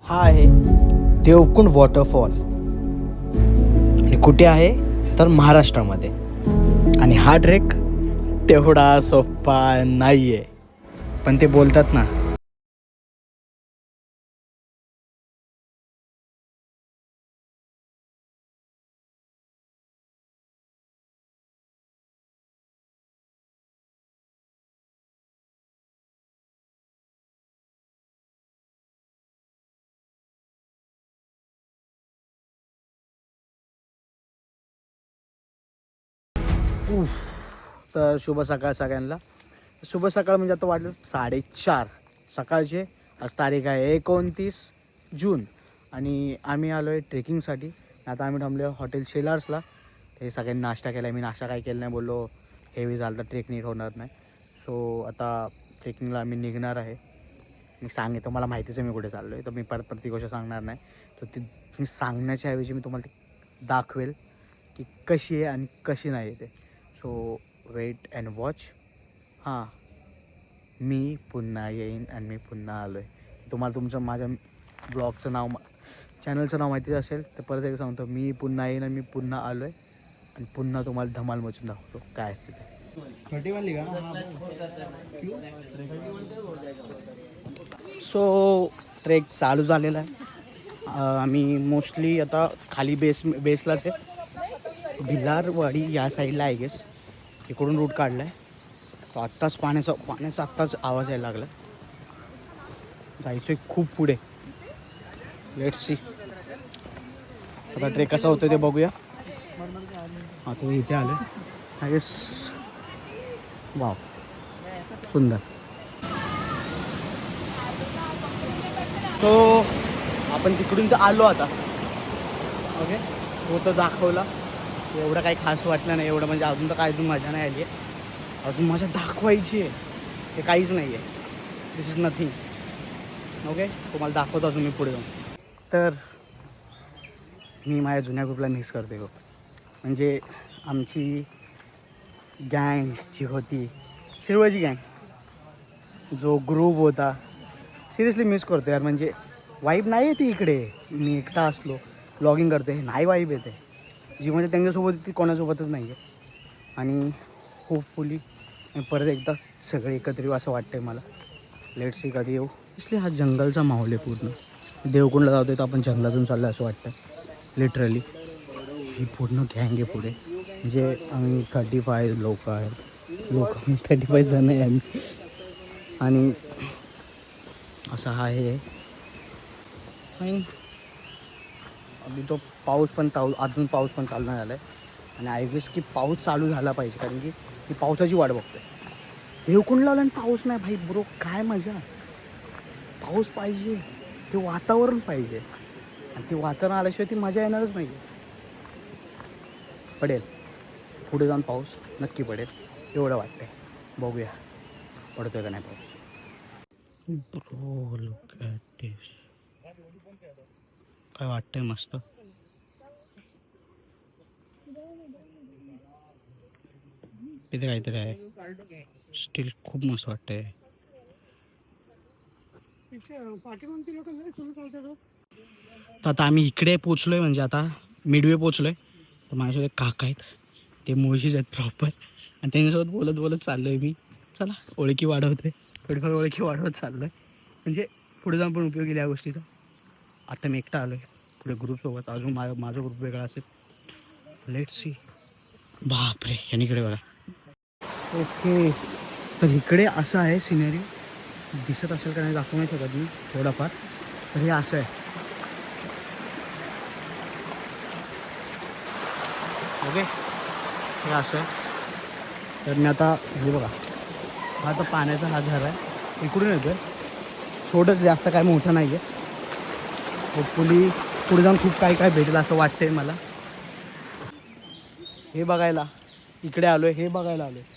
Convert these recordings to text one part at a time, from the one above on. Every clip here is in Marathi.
हा आहे देवकुंड वॉटरफॉल आणि कुठे आहे तर महाराष्ट्रामध्ये. आणि हा ट्रेक तेवढा सोपा नाही आहे, पण ते बोलतात ना उफ. तर शुभ सकाळ सगळ्यांना. शुभ सकाळ म्हणजे आता वाटलं 4:30 सकाळचे. आज तारीख आहे 29 जून आणि आम्ही आलो आहे ट्रेकिंगसाठी. आता आम्ही थांबलो हॉटेल शेलार्सला. हे सगळ्यांनी नाश्ता केला आहे. मी नाश्ता काय केला नाही, बोललो हेवी झालं तर ट्रेक नीट होणार नाही. सो आता ट्रेकिंगला आम्ही निघणार आहे. मी सांगितलं मला माहितीच आहे मी कुठे चाललो आहे, तर मी परत ती गोष्ट सांगणार नाही. तर ती मी सांगण्याच्या ऐवजी मी तुम्हाला ती दाखवेल की कशी आहे आणि कशी नाही आहे ते. So wait and watch. हां, मी पुन्हा येईन आणि मी पुन्हा आलो आहे. तुम्हाला तुमचं माझ्या ब्लॉगचं नाव चॅनलचं नाव माहितीच असेल, तर परत एकदा सांगतो, मी पुन्हा येईन आणि मी पुन्हा आलो आहे आणि पुन्हा तुम्हाला धमाल मचून दाखवतो काय असते ते. 31 लिखा ना. सो ट्रेक चालू झालेला आहे. आम्ही मोस्टली आता खाली बेसलाच आहे. भिलारवाडी या साईडला आहे गेस, इकडून रूट काढला आहे. तो आत्ताच पाण्याचा आत्ताच आवाज यायला लागला. जायचं आहे खूप पुढे. लेट्स सी आता ट्रेक कसा होतो ते बघूया. आता इथे आलं आय गेस. वाव, सुंदर. तो आपण तिकडून तर आलो आता. ओके, तो तर दाखवला. एवढं काही खास वाटलं नाही एवढं, म्हणजे अजून तर काय अजून मजा नाही आली आहे. अजून मजा दाखवायची आहे, ते काहीच नाही आहे. दिस इज नथिंग. ओके, तुम्हाला दाखवतो अजून मी पुढे जाऊन. तर मी माझ्या जुन्या ग्रुपला मिस करते हो. म्हणजे आमची गँग जी होती, शिरवळची गँग, जो ग्रुप होता, सिरियसली मिस करतो यार. म्हणजे वाईब नाही येते इकडे. मी एकटा असलो ब्लॉगिंग करते, नाही वाईब येते जी म्हणजे त्यांच्यासोबत ती कोणासोबतच नाही आहे. आणि होपफुली परत एकदा सगळे एकत्र येऊ असं वाटतं आहे मला. लेट्स सी कधी येऊ. इसलिए हा जंगलचा माहोल आहे पूर्ण. देवकुंडला जातो तर आपण जंगलातून चाललं असं वाटतं लिटरली. ही पूर्ण गँग आहे पुढे. म्हणजे आम्ही 35 लोक आहेत. 35 जण आहे आम्ही. आणि असं हा आहे फाईन. अगदी तो पाऊस पण अजून पाऊस पण चालू नाही झाला आहे. आणि आय गेस की पाऊस चालू झाला पाहिजे, कारण की ती पावसाची वाट बघते. देवकुंड लावला आणि पाऊस नाही भाई ब्रो, काय मजा. पाऊस पाहिजे, ते वातावरण पाहिजे, आणि ते वातावरण आल्याशिवाय ती मजा येणारच नाही. पडेल पुढे जाऊन पाऊस, नक्की पडेल एवढं वाटतंय. बघूया पडतोय का नाही पाऊस. ब्रो लुक ॲट दिस. काय वाटतंय मस्त. इथे काहीतरी आहे स्टील, खूप मस्त वाटतंय. तर आता आम्ही इकडे पोचलोय, म्हणजे आता मिडवे पोचलोय. तर माझ्यासोबत काका आहेत, ते मुळशीच आहेत प्रॉपर, आणि त्यांच्यासोबत बोलत बोलत चाललोय मी. चला ओळखी वाढवतोय, थोडीफार ओळखी वाढवत चाललोय, म्हणजे पुढे जाऊन पण उपयोग येईल या गोष्टीचा. आता मी एकटा आलोय, पुढे ग्रुपसोबत अजून माझा ग्रुप वेगळा असेल. Let's see. बापरे, यांनी इकडे बघा. ओके, तर इकडे असं आहे सिनेरी. दिसत असेल का नाही दाखवू नाही शकत मी थोडाफार. तर हे असं आहे. ओके, हे असं आहे. तर मी आता हे बघा, हा आता पाण्याचा हा झरा आहे, इकडून येतो आहे. थोडंच, जास्त काय मोठं नाही आहे. होपफुली पुढे जाऊन खूप काही काय भेटेल असं वाटतंय मला. हे बघायला इकडे आलो आहे, हे बघायला आलो आहे.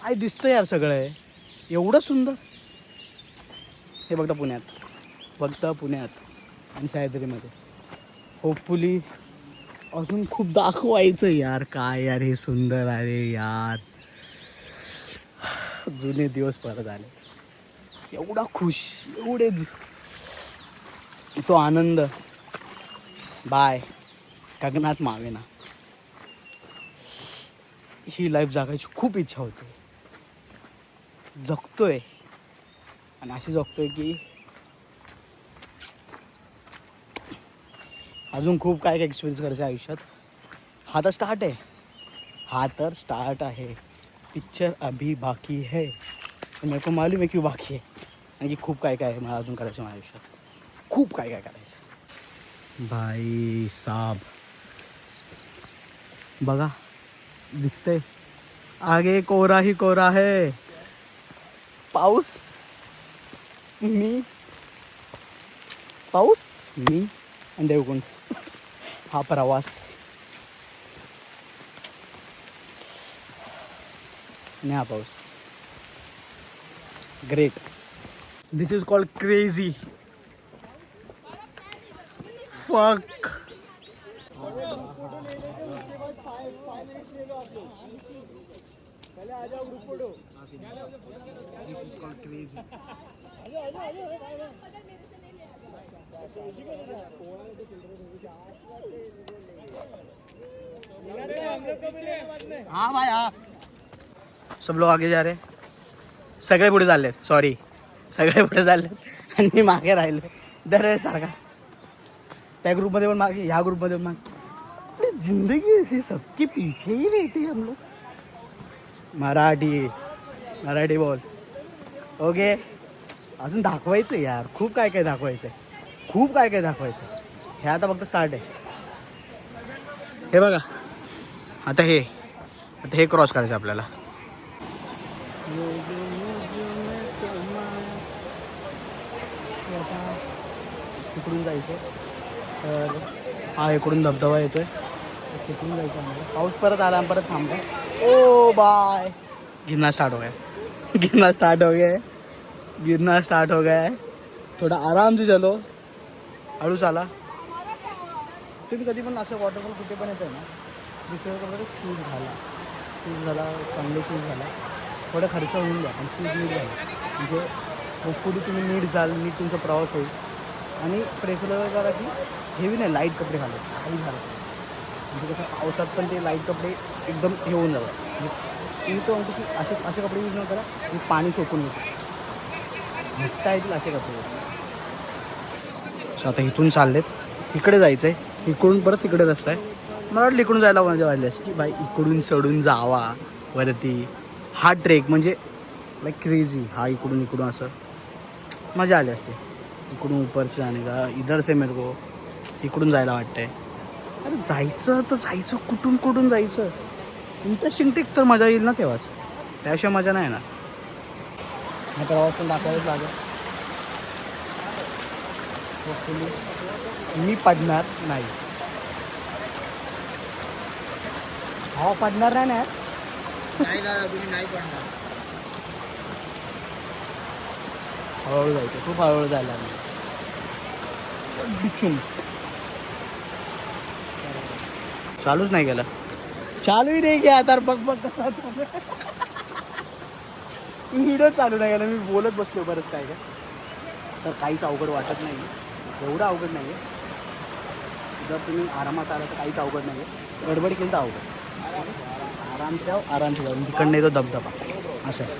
काय दिसतं यार सगळं आहे एवढं सुंदर. हे बघता पुण्यात आणि सह्याद्रीमध्ये. होपफुली अजून खूप दाखवायचं यार. काय यार हे सुंदर आहे यार. जुने दिवस परत आले. एवढा खुश, एवढे तो आनंद बाय गगनात मावेना. ही लाईफ जगायची खूप इच्छा होती. जगतोय आणि अशी जगतोय की अजून खूप काय काय एक्सपिरियन्स करायचं आयुष्यात. हा तर स्टार्ट आहे. हा तर स्टार्ट आहे. पिक्चर अभी बाकी है. मेरे को मालूम है क्यों बाकी है. आणि की खूप काय काय आहे मला अजून करायचं माझ्या आयुष्यात. खूप काय काय करायचं. भाई साब बघा दिसतंय आगे कोरा ही कोरा है. पाऊस मी आणि देवकुंड हा प्रवास. आणि हा पाऊस. Great. This is called crazy. फक. हाँ भाई हाँ. सब लोग आगे जा रहे. सगळे पुढे चाललेत. सॉरी सगळे पुढे चाललेत आणि मी मागे राहिले दरवेळेस सारखा. त्या ग्रुपमध्ये पण मागे, ह्या ग्रुपमध्ये पण मागे. जिंदगी ऐसी सबके पीछे ही रहते हम लोग. मराठी बोल. ओके. अजून दाखवायचं यार. खूप काय काय दाखवायचं. हे आता फक्त स्टार्ट आहे. हे बघा आता हे क्रॉस करायचं आपल्याला. इकडून जायचं तर हा इकडून धबधबा येतोय. तिकडून जायचं आम्हाला. पाऊस परत आला परत थांबतो. ओ बाय. गिरना स्टार्ट हो गया है. थोडा आराम से चलो. हळू चाला. तुम्ही कधी पण असं वॉटरफॉल कुठे पण येतं ना दुसऱ्या वगैरे शूज झाला चांगले शूज झाला. थोडं खर्च होऊन द्या पण शूज नीट झाला म्हणजे होपफुली तुम्ही नीट जाल. नीट तुमचा प्रवास होईल. आणि प्रेफर करा की हेवी नाही लाईट कपडे घालायचे. काही झालं म्हणजे कसं पावसात पण ते लाईट कपडे एकदम हे होऊन जातात. म्हणजे मी तो म्हणतो की असे कपडे यूज न करा की पाणी सोकून घेतो. झटता येतील असे कपडे. आता इथून चाललेत. इकडे जायचं आहे. इकडून परत तिकडे रस्ता आहे. मला वाटलं इकडून जायला मजा वाटलीस की बाई इकडून चढून जावा वरती. हा ट्रेक म्हणजे लाईक क्रेझी. हा इकडून असं मजा आली असते. इकडून ऊपरचं जाणे का इधर से मेरे को इकडून जायला वाटतंय. अरे जायचं कुठून जायचं. इंटरेस्टिंग ट्रेक तर मजा येईल ना तेव्हाच. त्याशिवाय मजा नाही ना. मग प्रवास पण दाखवायलाच लागेल. मी पडणार नाही. हा पडणार नाही ना. तुम्ही नाही पडणार. हळूहळू जायचं. खूप हळूहळू जायला बिचून. चालूच नाही गेला. चालूही नाही घ्या तर बघ व्हिडिओ चालू नाही गेला. मी बोलत बसलो बरंच काय तर काहीच अवघड वाटत नाही. एवढं अवघड नाही आहे. जर तुम्ही आरामात आला तर काहीच अवघड नाही आहे. गडबड केली तर अवघड. आरामसे जाऊ. तिकडनं येतो धबधबा असं आहे.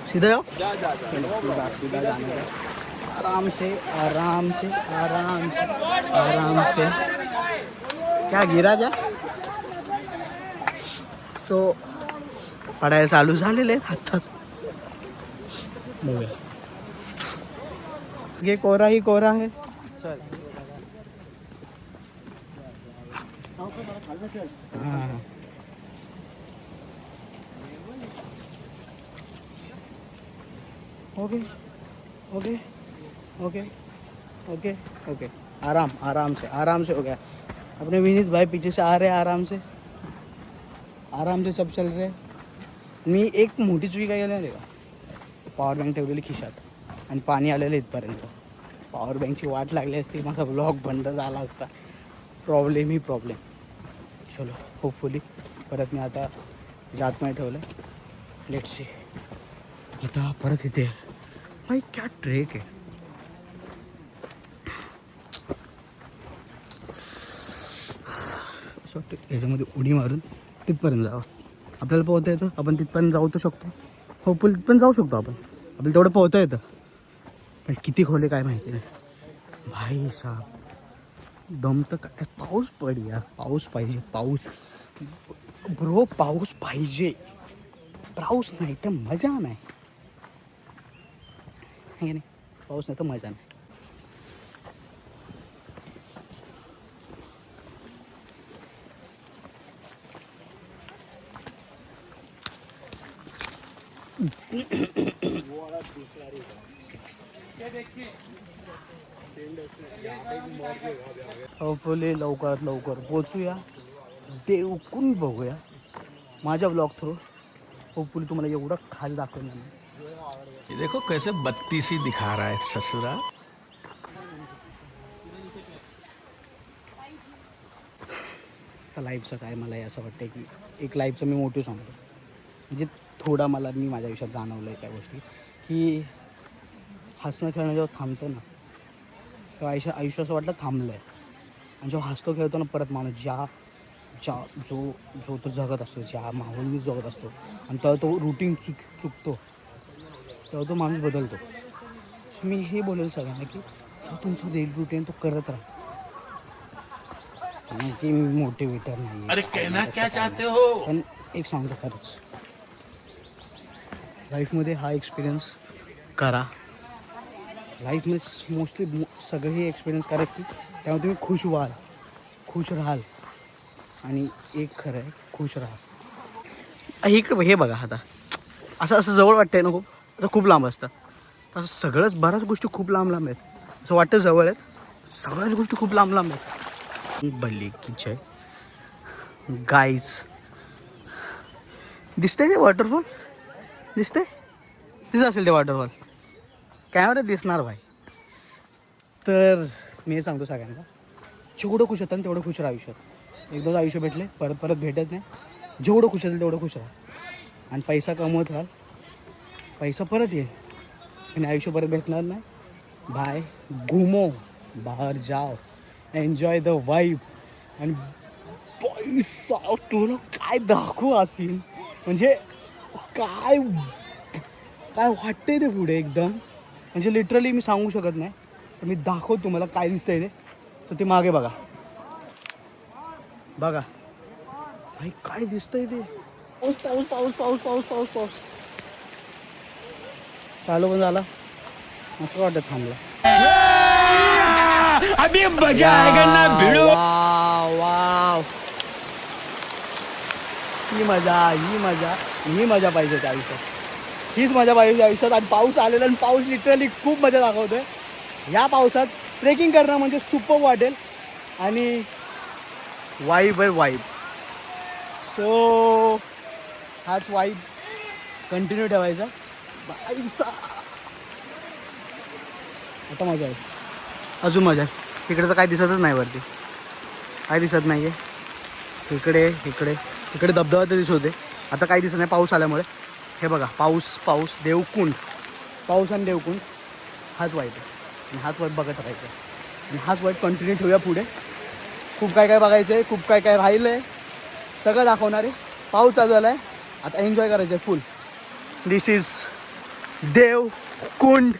सीधा जाओ. सीधा जाने का. आराम से क्या गिरा जा. सो पडायला चालू झालेले आहेत आत्ताच. बघूया. ये कोरा ही कोरा है. चल हाँ ओके. आराम से हो गया. अपने विनीत भाई पीछे से आ रहे हैं. आराम से सब चल रहे. मी एक मोठी चुकी काय केली नाही का. पॉवर बँक ठेवलेली खिशात आणि पाणी आलेलं इथपर्यंत. पॉवर बँकची वाट लागली असती माझा ब्लॉग बंद झाला असता. प्रॉब्लेम. चलो होपफुली परत मी आता जात नाही ठेवलं. Let's see. आता परत इथे भाई क्या ट्रेक आहे. असं वाटतं याच्यामध्ये उडी मारून तिथपर्यंत जावं. आपल्याला पोहता येतं, आपण तिथपर्यंत जाऊ तर शकतो. हो पण तिथपर्यंत जाऊ शकतो आपण, आपल्याला तेवढं पोहता येतं. पण किती खोले काय माहिती नाही. भाई साहब दम तर काय. पाऊस पड यार, पाऊस पाहिजे, पाऊस ब्रो, पाऊस पाहिजे. पाऊस नाही तर मजा नाही, है नाही. पाऊस नाही तर मजा नाही. होपफुली लवकरात लवकर पोचूया, देवकुंड बघूया माझ्या ब्लॉग थ्रू. होपफुली तुम्हाला एवढं खाली दाखवणार नाही. देखो कैसे बत्तीसी दिखा रहा है ससुरा. तर लाईफचं काय, मला असं वाटतं की एक लाईफचं मी मोठं सांगतो, म्हणजे थोडा मला मी माझ्या आयुष्यात जाणवलं आहे त्या गोष्टी, की हसणं खेळणं जेव्हा थांबतं ना, तेव्हा आयुष्य असं वाटलं थांबलं आहे. आणि जेव्हा हसतो खेळतो ना, परत माणूस जो तो जगत असतो, ज्या माहोलनी जगत असतो, आणि तेव्हा तो रुटीन चुकतो, तेव्हा तो माणूस बदलतो. मी हे बोलेल सगळ्यांना की जो तुमचा डेली रुटीन तो करत राहा. की मी मोटिवेटर नाही, अरे कहना क्या चाहते हो. पण एक सांगतो खरंच, लाईफमध्ये हा एक्सपिरियन्स करा. लाईफमध्ये मोस्टली सगळे हे एक्सपिरियन्स करा की त्यामुळे तुम्ही खुश व्हाल, खुश राहाल. आणि एक खरं आहे, खुश राहा. इकडे हे बघा, आता असं जवळ वाटतंय ना खूप, असं खूप लांब असतं. तसं सगळंच बऱ्याच गोष्टी खूप लांब लांब आहेत. असं वाटतं जवळ आहेत, सगळ्याच गोष्टी खूप लांब लांब आहेत. भली किचय गाईज, दिसतंय ते वॉटरफॉल, दिसतंय तिथं असेल ते वॉटरफॉल, कॅमेऱ्यात दिसणार भाई. तर मी हे सांगतो सगळ्यांना, जेवढं खुश होतं ना तेवढं खुश राहा आयुष्यात. एकदाच आयुष्य भेटले, परत परत भेटत नाही. जेवढं खुश असेल तेवढं खुश राहा. आणि पैसा कमवत राहाल, पैसा परत येईल, आणि आयुष्य परत भेटणार नाही. बाय, घुमो, बाहेर जाओ, एन्जॉय द वाईब. आणि पैसा तुला काय दाखवू असेल, म्हणजे काय काय वाटतंय ते पुढे एकदम, म्हणजे लिटरली मी सांगू शकत नाही. तर मी दाखवतो तुम्हाला काय दिसतंय ते. तर ते मागे बघा, बघा भाई काय दिसतंय ते. पाऊस पाऊस पाऊस पाऊस पाऊस पाऊस पाऊस चालू पण झाला, असं वाटतं थांबला. अभी मजा आएगा ना भिड़ो. वाव, ही मजा पाहिजे त्या आयुष्यात. हीच मजा पाहिजे आयुष्यात. आणि पाऊस आलेला, आणि पाऊस लिटरली खूप मजा दाखवतोय. या पावसात ट्रेकिंग करणं म्हणजे सुपर वाटेल, आणि वाईब आहे वाईब. सो हाच वाईब कंटिन्यू ठेवायचा. आता मजा आहे, अजून मजा आहे. तिकडे तर काय दिसतच नाही, वरती काय दिसत नाही आहे. इकडे धबधबा तर दिसत होते, आता काही दिसत नाही पाऊस आल्यामुळे. हे बघा, पाऊस देवकुंड, पाऊस आणि देवकुंड, हाच वाईट आहे. आणि हाच वाईट बघत राहायचं, आणि हाच वाईट कंटिन्यू ठेवूया पुढे. खूप काय काय बघायचं आहे, खूप काय काय राहिलं आहे, सगळं दाखवणार आहे. पाऊस चालू झाला आहे, आता एन्जॉय करायचं आहे फुल. दिस इज देवकुंड.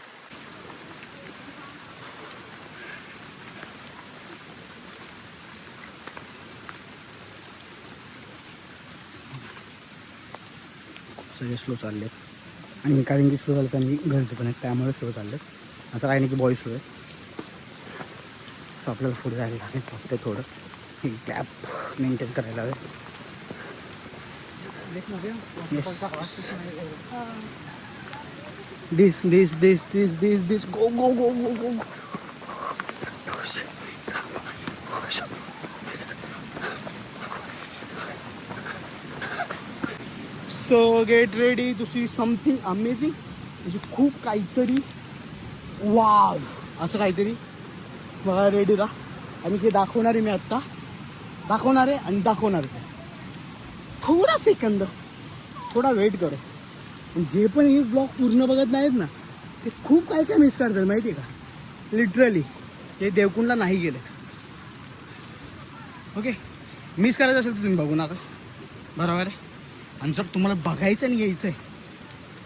सगळे स्लो चालले आहेत, आणि कारण की स्लो झालं तर मी घरचे पण आहेत, त्यामुळे स्लो चालले आहेत. असं काही नाही की बॉय स्लो आहे. सो आपल्याला पुढे जायला लागेल फक्त थोडं, गॅप मेंटेन करायला हवे. This go go go go go. So get ready to see something amazing. म्हणजे खूप काहीतरी वाव असं काहीतरी बघा. रेडी राहा, आणि ते दाखवणार आहे मी आत्ता, दाखवणार आहे आणि दाखवणारच आहे. थोडा सेकंद, थोडा वेट करो. जे पण हे ब्लॉग पूर्ण बघत नाहीत ना, ते खूप काय काय मिस करतात माहिती आहे का. लिटरली ते देवकुंडला नाही गेलेत. ओके, मिस करायचं असेल तर तुम्ही बघू नका, बरोबर आहे. आणि जर तुम्हाला बघायचं आणि यायचं आहे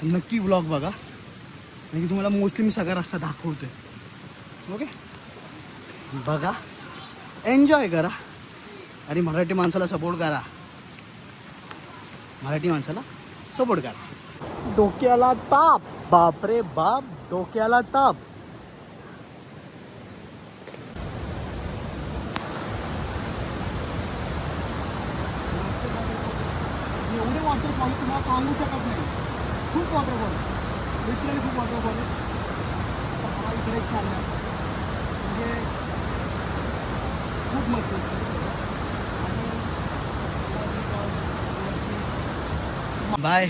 तर नक्की व्लॉग बघा, आणि की तुम्हाला मोस्टली मी सगळा रस्ता दाखवतोय. ओके, बघा, एन्जॉय करा आणि मराठी माणसाला सपोर्ट करा. मराठी माणसाला सपोर्ट करा. डोक्याला ताप, बापरे बाप, डोक्याला ताप. एवढे वॉटरफॉल तुम्हाला सांगू शकत नाही. खूप वॉटरफॉल, लिटरली खूप वॉटरफॉल आहे. हा इकडे चालला म्हणजे खूप मस्त असतं. बाय.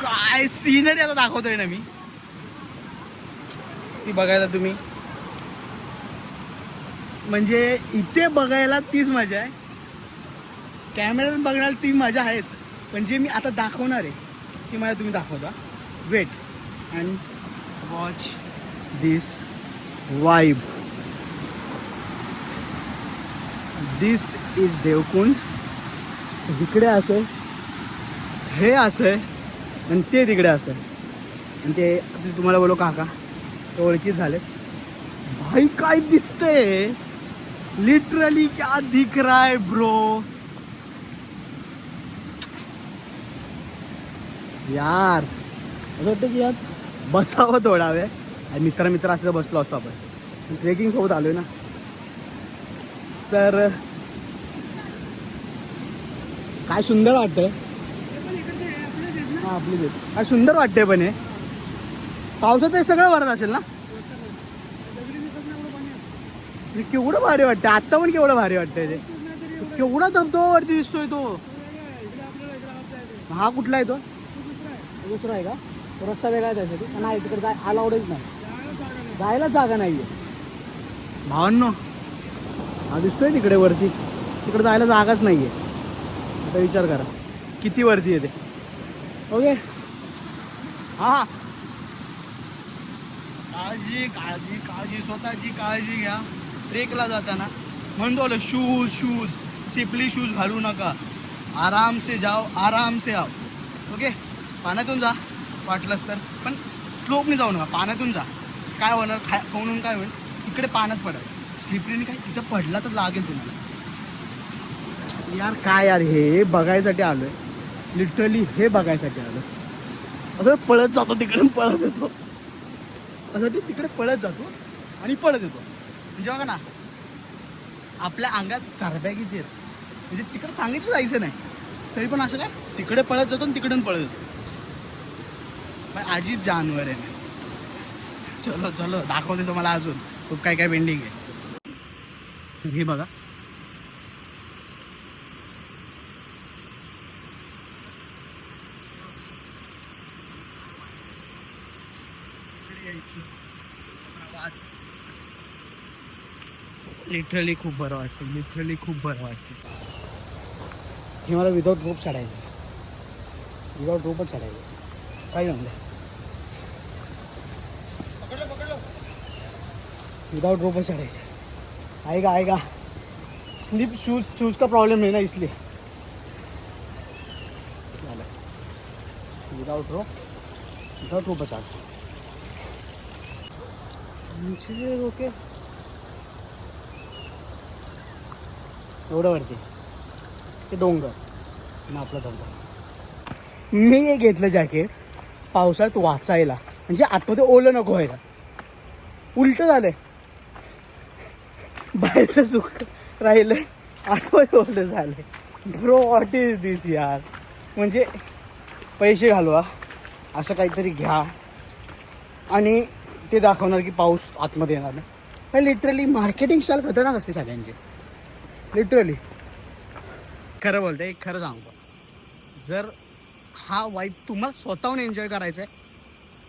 काय सिनरी आता दाखवतोय ना मी, ती बघायला तुम्ही, म्हणजे इथे बघायला तीच मजा आहे, कॅमेऱ्यात बघण्याला ती मजा आहेच, पण जे मी आता दाखवणार आहे ती मला तुम्ही दाखवता. Wait and watch this vibe. This is Devkund. इकडे असं, हे असं आहे, आणि ते तिकडे असं आहे, आणि ते तुम्हाला बोलो काका ते ओळखीच झाले. भाई काय दिसतंय, लिटरली क्या दिख रहा है ब्रो. यार असं वाटतं की यार बसावं थोडा वेळ, आणि मित्र असं बसलो असतो आपण. ट्रेकिंग सोबत आलोय ना सर. काय सुंदर वाटतंय. हां आपली काय सुंदर वाटतंय, पण हे पावसात हे सगळं भरत असेल ना. केवढं भारी वाटतं, आत्ता पण केवढं भारी वाटतंय ते. केवढा धबधबा वरती दिसतोय तो. हा कुठला आहे तो, दुसरा आहे का. तो रस्ता वेगळा आहे त्यासाठी. नाही तिकडे जाय अलाउडच नाही, जायलाच जागा नाही आहे भावांनो. हा दिसतोय तिकडे वरती, तिकडे जायला जागाच नाही आहे. आता विचार करा किती वरती येते. ओके, हां, काळजी काळजी काळजी, स्वतःची काळजी घ्या. ट्रेकला जाताना म्हणतो शूज सिपली शूज घालू नका. आराम से जाओ, आराम से आओ. ओके, पाण्यातून जा वाटलंच तर, पण स्लोपने जाऊ नका. पाण्यातून जा. काय होणार, म्हणून काय होईल, इकडे पाण्यात पडेल. स्लिपरीने काय तिथं पडला तर लागेल तुम्हाला. यार काय यार, हे बघायसाठी आलोय, लिटरली हे बघायसाठी आलोय. असं पळत जातो तिकडे, पळत येतो. असं ते तिकडे पळत जातो आणि पळत येतो. म्हणजे बघा ना, आपल्या अंगात चरब्या किती आहेत. म्हणजे तिकडे सांगितलं जायचं नाही, तरी पण असं काय तिकडे पळत जातो आणि तिकडून पळत येतो. अजीब जानवर आहे. चलो चलो दाखवते तुम्हाला अजून खूप काय काय पेंडिंग आहे. हे बघा, लिटरली खूप बरं वाटतं, लिटरली खूप बरं वाटतं. हे मला विदाऊट रोप चढायचं, विदाऊट रोपच चढायचं. काय म्हणलं, विदाउट रोपच चढ़ाइए. आएगा स्लिप शूज़ का प्रॉब्लम नहीं ना, इसलिए विदाउट रोप बचा मुझे रोके एवढं वरती ते डोंगर ना आपला धबधबा. मी हे घेतलं जॅकेट पावसाळ्यात वाचायला, म्हणजे आतमध्ये ओलं नको व्हायला. उलटं झालंय, बाहेरचं सुख राहिलं, आतमध्ये ओलं झालंय. ब्रो व्हॉट इज दिस यार. म्हणजे पैसे घालवा, असं काहीतरी घ्या आणि ते दाखवणार की पाऊस आतमध्ये येणार नाही. लिटरली मार्केटिंग स्टाईल खतरनाक असते सगळ्यांची, लिटरली. खरं बोलते, एक खरं सांगतो, जर हा वाईब तुम्हाला स्वतःहून एन्जॉय करायचा आहे,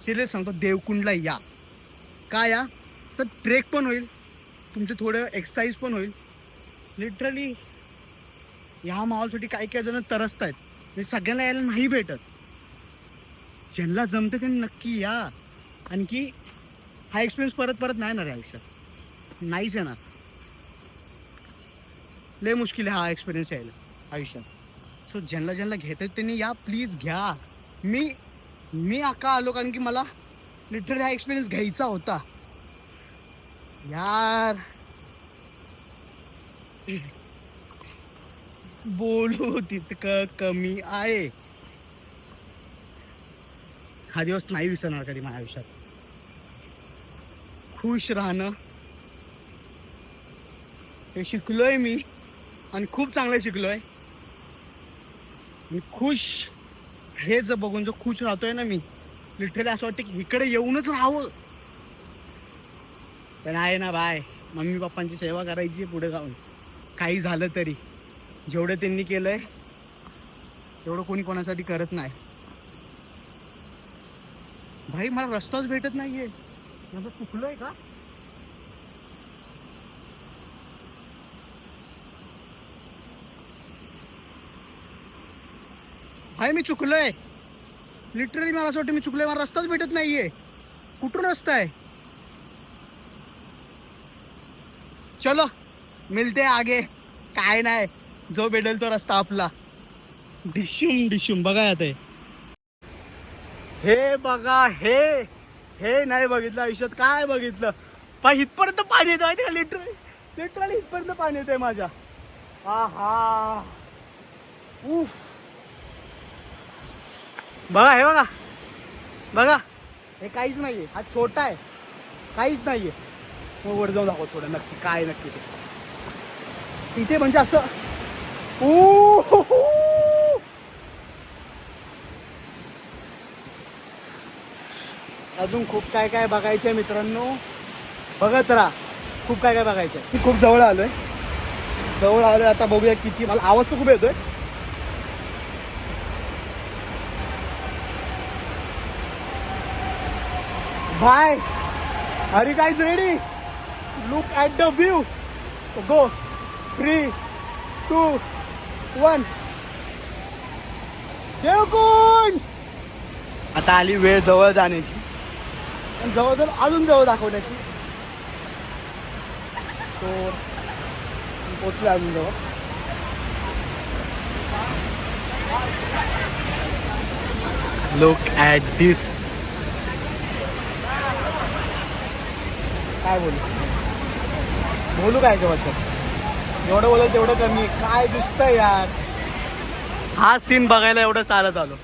सिरियस सांगतो, देवकुंडला या. का या तर ट्रेक पण होईल, तुमचं थोडं एक्सरसाइज पण होईल. लिटरली ह्या माहोलसाठी काही काही जण तरसत आहेत, म्हणजे सगळ्यांना यायला नाही भेटत. ज्यांना जमतं त्यांनी नक्की या. आणखी हा एक्सपिरियन्स परत परत नाही येणार आयुष्यात, नाहीच येणार. लय मुश्किल आहे हा एक्सपिरियन्स यायला आयुष्यात. सो ज्यांना ज्यांना घेतात त्यांनी या प्लीज घ्या. मी अक्का आलो कारण की मला लिटरली हा एक्सपिरियन्स घ्यायचा होता यार. बोलू तितकं कमी आहे. हा दिवस नाही विसरणार कधी माझ्या आयुष्यात. खुश राहणं हे शिकलोय मी आणि खूप चांगलं शिकलोय. मी खुश हे जर बघून जो खुश राहतोय ना मी, लिटरली असं वाटतं की इकडे येऊनच राहावं. पण आहे ना बाय, मम्मी पप्पांची सेवा करायची पुढे जाऊन. काही झालं तरी जेवढं त्यांनी केलंय तेवढं कोणी कोणासाठी करत नाही. भाई मला रस्ताच भेटत नाहीये. माझं चुकलोय का? भाई मी चुकलोय लिटरली. मला असं वाटतं मी चुकलोय. मला रस्ताच भेटत नाहीये. कुठून रस्ता आहे? चलो मिलते आगे. काय नाही, जो भेटेल तो रस्ता आपला. डिशूम डिशूम. बघा आता हे बघा, हे नाही बघितलं आयुष्यात. काय बघितलं पाय? इथपर्यंत पाणी येतं माहिती का? लिटरली इथपर्यंत पाणी येतंय माझ्या. हा उफ. बघा हे बघा बघा, हे काहीच नाहीये. हा छोटा आहे, काहीच नाहीये. मग वर जाऊन दाखव थोडं नक्की काय नक्की ते. इथे म्हणजे असं अजून खूप काय काय बघायचंय मित्रांनो. बघत राहा, खूप काय काय बघायचंय. मी खूप जवळ आलोय आता. बघूया किती. मला आवाज खूप येतोय. Bye are you guys ready? Look at the view. Go 3, 2, 1. Devkund. आता आली वेळ जवळ जाण्याची, पण जवळ अजून जवळ दाखवण्याची. तो पोचलो अजून जवळ. लुक ॲट दिस. काय बोलू काय बद्दल? एवढं बोलत तेवढं कमी. काय दिसतंय यार. हा सीन बघायला एवढं चालत आलो.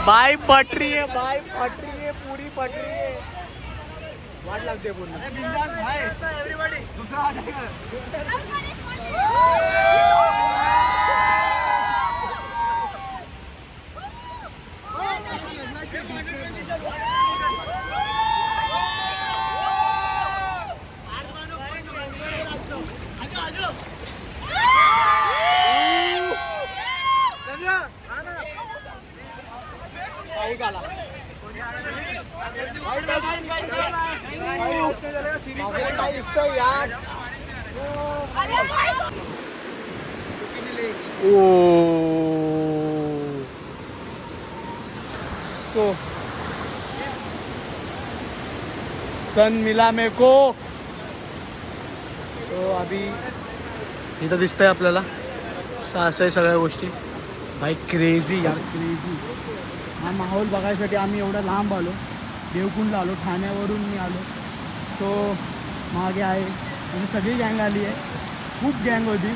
बाय पटरी आहे, पुरी पटरी आहे. वाट लागते पूर्ण. दुसरा तो सन मिला मेरे को. तो अभी इथं दिसतंय आपल्याला. असं आहे सगळ्या गोष्टी. भाई क्रेझी यार, क्रेझी. हा माहोल बघायसाठी आम्ही एवढा लांब आलो. देवकुंडला आलो, ठाण्यावरून मी आलो. सो मागे आहे म्हणजे सगळी गँग आली आहे. खूप गँग होती.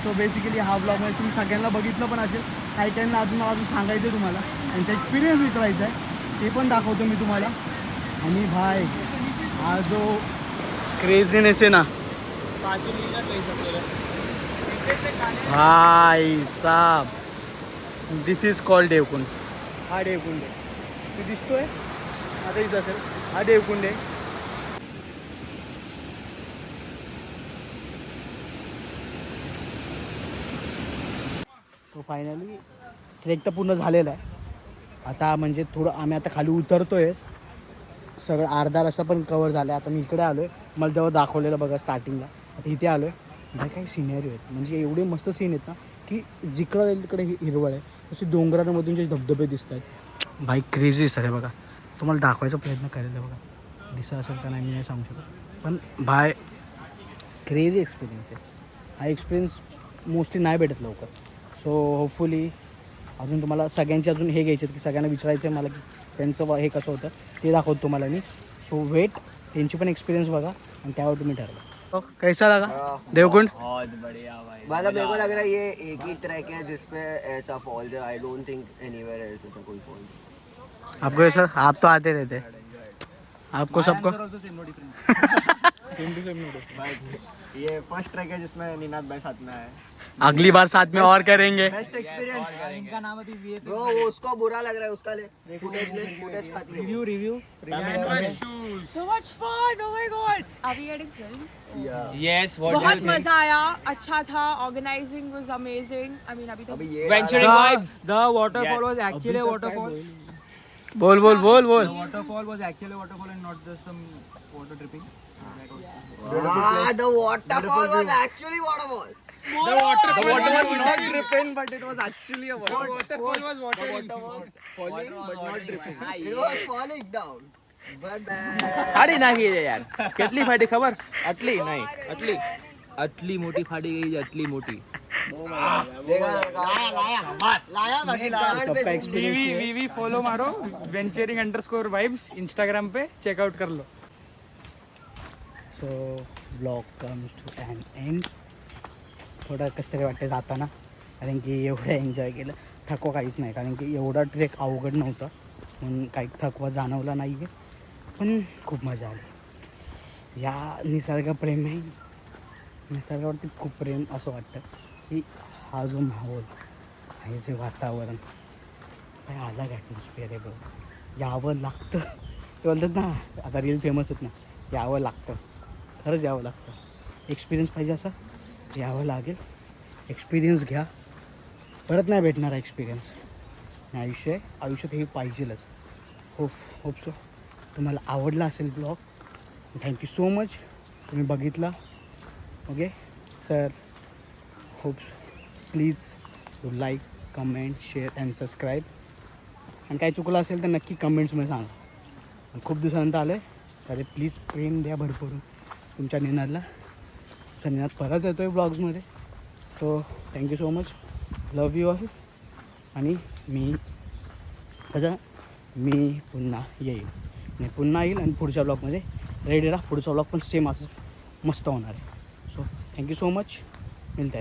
सो बेसिकली हा ब्लॉगमध्ये तुम्ही सगळ्यांना बघितलं पण असेल. काही काहींना अजून सांगायचं आहे तुम्हाला. त्यांचा एक्सपिरियन्स विचारायचा आहे, ते पण दाखवतो मी तुम्हाला. आणि भाई हा जो क्रेझीनेस आहे ना भाई साहब, दिस इज कॉल्ड देवकुंड. हा देवकुंड आहे. ते दिसतोय आता इथं असेल. हा देवकुंड आहे. सो फायनली ट्रेक तर पूर्ण झालेला आहे. आता म्हणजे थोडं आम्ही आता खाली उतरतोय. सगळं अर्धा रस्ता पण कवर झाला आहे. आता मी इकडे आलो आहे. मला तेव्हा दाखवलेलं बघा स्टार्टिंगला. आता इथे आलो आहे. काही काही सिनेरी आहेत म्हणजे एवढे मस्त सीन आहेत ना की जिकडं जाईल तिकडे हिरवळ आहे. तसे डोंगरांमधून जे धबधबे दिसत आहेत बाईक क्रेझी दिसतात आहे बघा. तुम्हाला दाखवायचा प्रयत्न करेल आहे बघा, दिसा असेल का नाही मी नाही सांगू शकत, पण बाय क्रेझी एक्सपिरियन्स आहे हा. एक्सपिरियन्स मोस्टली नाही भेटत लवकर. सो होपफुली अजून तुम्हाला सगळ्यांचे अजून हे घ्यायचे की सगळ्यांना विचारायचं आहे मला की त्यांचं हे कसं होतं ते दाखवतो तुम्हाला मी. सो वेट, त्यांची पण एक्सपिरियन्स बघा आणि त्यावर तुम्ही ठरवा. कैसा लगा देवकुंड? बहुत बढ़िया भाई. मतलब मेरे को लग रहा है ये एक ही ट्रैक है जिसपे ऐसा फॉल्स है. I don't think anywhere else ऐसा कोई फॉल्स. आपको ऐसा, आप तो आते रहते, आपको सबको ये फर्स्ट ट्रैक है जिसमें निनाद भाई साथ में है. अगली बार साथ में और करेंगे. Best experience. इनका नाम अभी वीए ब्रो, उसको बुरा लग रहा है उसका. ले फुटेज खाती है. Review So much fun! Oh my god! Are we getting filmed? Yes. What do you बहुत think? मजा आया, अच्छा था. Organizing was amazing. I mean अभी अभी तक ये Venturing vibes. The waterfall Yes. was actually a waterfall. बोल बोल बोल बोल. The waterfall was actually a waterfall and not just some water dripping. the waterfall was actually waterfall. The water was not dripping, but it was actually a waterfall was water. Falling but not dripping. It was falling down. But फाड़ी ना की यार. कितनी फाड़ी खबर? अटली नहीं. अटली मोटी फाड़ी गई अटली मोटी. सबका एक्सपीरियंस वीवी फॉलो मारो venturing_vibes इंस्टाग्राम पे चेकआउट कर लो. So blog comes to an end. थोडं कसं तरी वाटतं जाताना, कारण की एवढं एन्जॉय केलं. थकवा काहीच नाही, कारण की एवढा ट्रेक अवघड नव्हता म्हणून काही थकवा जाणवला नाही आहे, पण खूप मजा आली. या निसर्गप्रेम आहे, निसर्गावरती खूप प्रेम असं वाटतं की हा जो माहोल, हे जे वातावरण, काय अलग ॲटमॉस्फिअर आहे बघ. यावं लागतं ते बोलतात ना, आता रील फेमस आहेत ना, यावं लागतं, खरंच यावं लागतं. एक्सपिरियन्स पाहिजे असा यावं लागेल. एक्सपिरियन्स घ्या, परत नाही भेटणार एक्सपिरियन्स. आयुष्यात हे पाहिजेलच. होप सो तुम्हाला आवडला असेल ब्लॉग. थँक्यू सो मच, तुम्ही बघितला. Okay sir, hope please do like, comment, share and subscribe. आणि काय चुकलं असेल तर नक्की कमेंट्समध्ये सांगा. खूप दिवसानंतर आलं आहे तर प्लीज प्रेम द्या भरपूर तुमच्या निनादला. तुमचा निनाद परत येतो आहे ब्लॉग्समध्ये. So thank you so much, love you all. आणि मी पुन्हा येईल, मी पुन्हा येईल आणि पुढच्या ब्लॉगमध्ये रेडी राहा. पुढचा ब्लॉग पण सेम असं मस्त होणार आहे. So thank you so much.